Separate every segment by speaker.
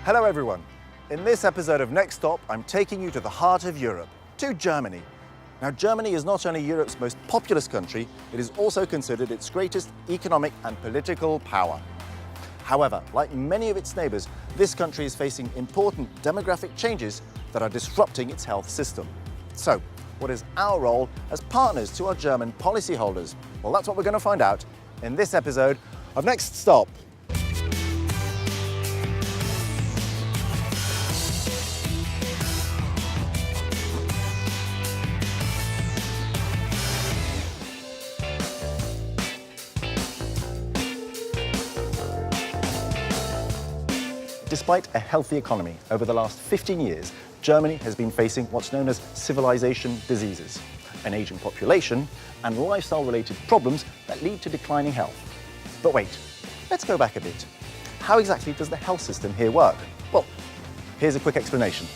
Speaker 1: Hello everyone. In this episode of Next Stop, I'm taking you to the heart of Europe, to Germany. Now, Germany is not only Europe's most populous country, it is also considered its greatest economic and political power. However, like many of its neighbours, this country is facing important demographic changes that are disrupting its health system. So, what is our role as partners to our German policyholders? Well, that's what we're going to find out in this episode of Next Stop. Despite a healthy economy over the last 15 years, Germany has been facing what's known as civilization diseases, an aging population, and lifestyle-related problems that lead to declining health. But wait, let's go back a bit. How exactly does the health system here work? Well, here's a quick explanation.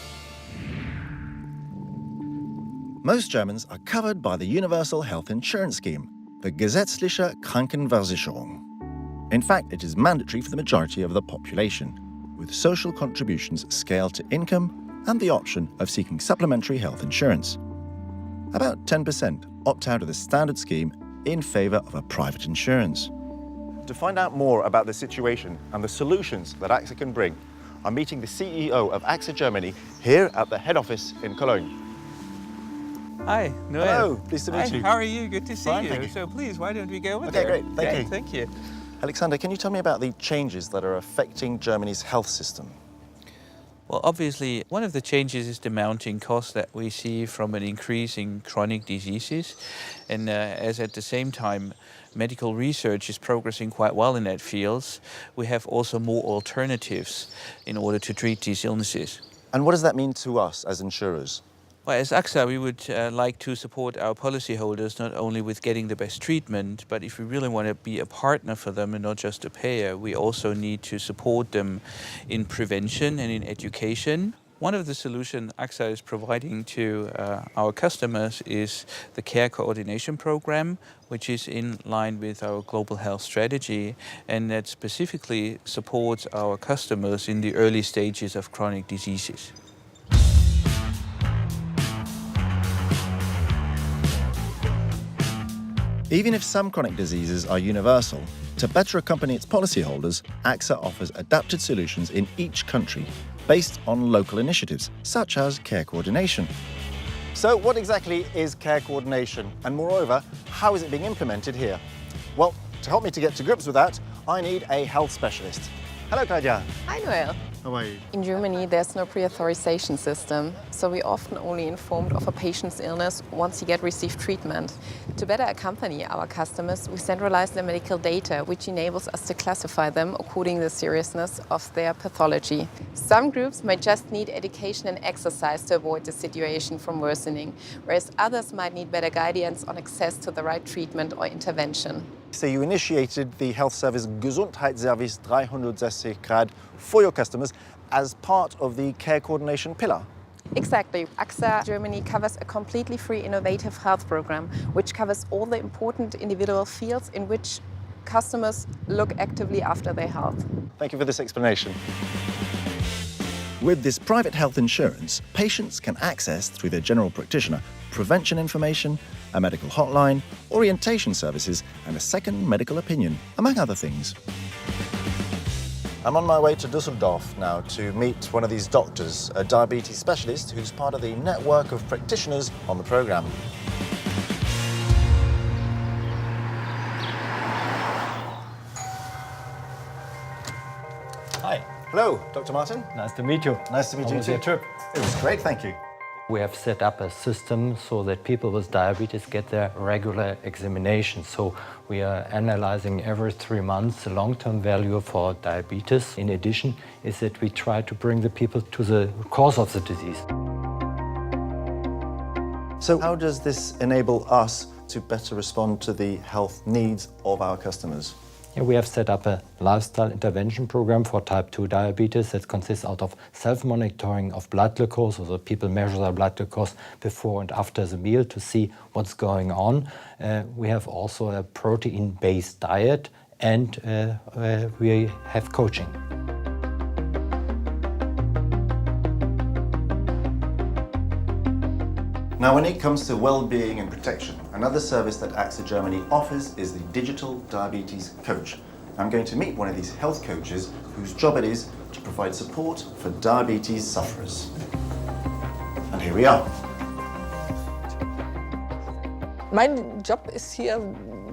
Speaker 1: Most Germans are covered by the Universal Health Insurance Scheme, the Gesetzliche Krankenversicherung. In fact, it is mandatory for the majority of the population, with social contributions scaled to income and the option of seeking supplementary health insurance. About 10% opt out of the standard scheme in favour of a private insurance. To find out more about the situation and the solutions that AXA can bring, I'm meeting the CEO of AXA Germany here at the head office in Cologne.
Speaker 2: Hi, Noel.
Speaker 1: Hello, pleased to meet you.
Speaker 2: How are you? Good to see
Speaker 1: Fine,
Speaker 2: you.
Speaker 1: thank you.
Speaker 2: So please, why don't we go over
Speaker 1: Okay,
Speaker 2: there?
Speaker 1: great, thank you.
Speaker 2: Thank you.
Speaker 1: Alexander, can you tell me about the changes that are affecting Germany's health system?
Speaker 2: Well, obviously, one of the changes is the mounting cost that we see from an increase in chronic diseases. And as at the same time, medical research is progressing quite well in that field, we have also more alternatives in order to treat these illnesses.
Speaker 1: And what does that mean to us as insurers?
Speaker 2: Well, as AXA, we would like to support our policyholders not only with getting the best treatment, but if we really want to be a partner for them and not just a payer, we also need to support them in prevention and in education. One of the solutions AXA is providing to our customers is the Care Coordination Program, which is in line with our global health strategy, and that specifically supports our customers in the early stages of chronic diseases.
Speaker 1: Even if some chronic diseases are universal, to better accompany its policyholders, AXA offers adapted solutions in each country based on local initiatives, such as care coordination. So what exactly is care coordination? And moreover, how is it being implemented here? Well, to help me to get to grips with that, I need a health specialist. Hello, Claudia.
Speaker 3: Hi, Noel.
Speaker 1: How are you?
Speaker 3: In Germany, there's no pre-authorization system, so we often only informed of a patient's illness once he received treatment. To better accompany our customers, we centralize their medical data, which enables us to classify them according to the seriousness of their pathology. Some groups might just need education and exercise to avoid the situation from worsening, whereas others might need better guidance on access to the right treatment or intervention.
Speaker 1: So you initiated the health service Gesundheitsservice 360 Grad for your customers as part of the care coordination pillar.
Speaker 3: Exactly. AXA Germany covers a completely free innovative health program, which covers all the important individual fields in which customers look actively after their health.
Speaker 1: Thank you for this explanation. With this private health insurance, patients can access, through their general practitioner, prevention information, a medical hotline, orientation services, and a second medical opinion, among other things. I'm on my way to Düsseldorf now to meet one of these doctors, a diabetes specialist who's part of the network of practitioners on the program.
Speaker 4: Hi.
Speaker 1: Hello, Dr. Martin.
Speaker 4: Nice to meet you.
Speaker 1: Nice to meet
Speaker 4: How
Speaker 1: you
Speaker 4: was
Speaker 1: too.
Speaker 4: your trip?
Speaker 1: It was great, thank you.
Speaker 4: We have set up a system so that people with diabetes get their regular examinations. So we are analyzing every 3 months the long-term value for diabetes. In addition, is that we try to bring the people to the cause of the disease.
Speaker 1: So how does this enable us to better respond to the health needs of our customers?
Speaker 4: Here we have set up a lifestyle intervention program for type 2 diabetes that consists out of self-monitoring of blood glucose, so that people measure their blood glucose before and after the meal to see what's going on. We have also a protein-based diet, and we have coaching.
Speaker 1: Now, when it comes to well-being and protection, another service that AXA Germany offers is the Digital Diabetes Coach. I'm going to meet one of these health coaches whose job it is to provide support for diabetes sufferers. And here we are.
Speaker 5: Mein Job ist hier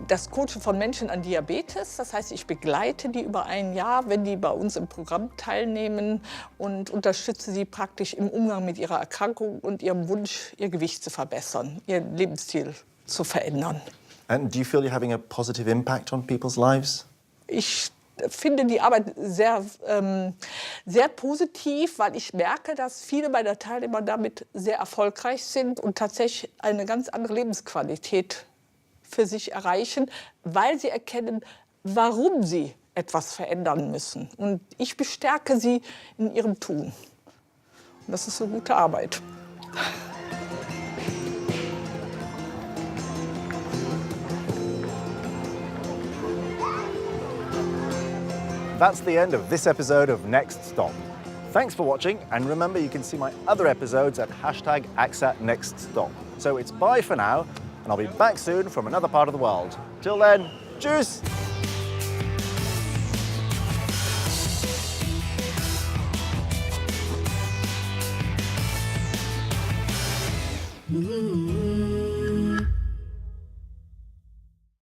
Speaker 5: das Coachen von Menschen an Diabetes. Das heißt, ich begleite die über ein Jahr, wenn die bei uns im Programm teilnehmen und unterstütze sie praktisch im Umgang mit ihrer Erkrankung und ihrem Wunsch, ihr Gewicht zu verbessern, ihr Lebensstil zu verändern.
Speaker 1: And do you feel you're having a positive impact on people's lives?
Speaker 5: Ich finde die Arbeit sehr positiv, weil ich merke, dass viele meiner Teilnehmer damit sehr erfolgreich sind und tatsächlich eine ganz andere Lebensqualität für sich erreichen, weil sie erkennen, warum sie etwas verändern müssen. Und ich bestärke sie in ihrem Tun. Und das ist eine gute Arbeit.
Speaker 1: That's the end of this episode of Next Stop. Thanks for watching, and remember you can see my other episodes at #AXANextStop. So it's bye for now, and I'll be back soon from another part of the world. Till then, tschüss!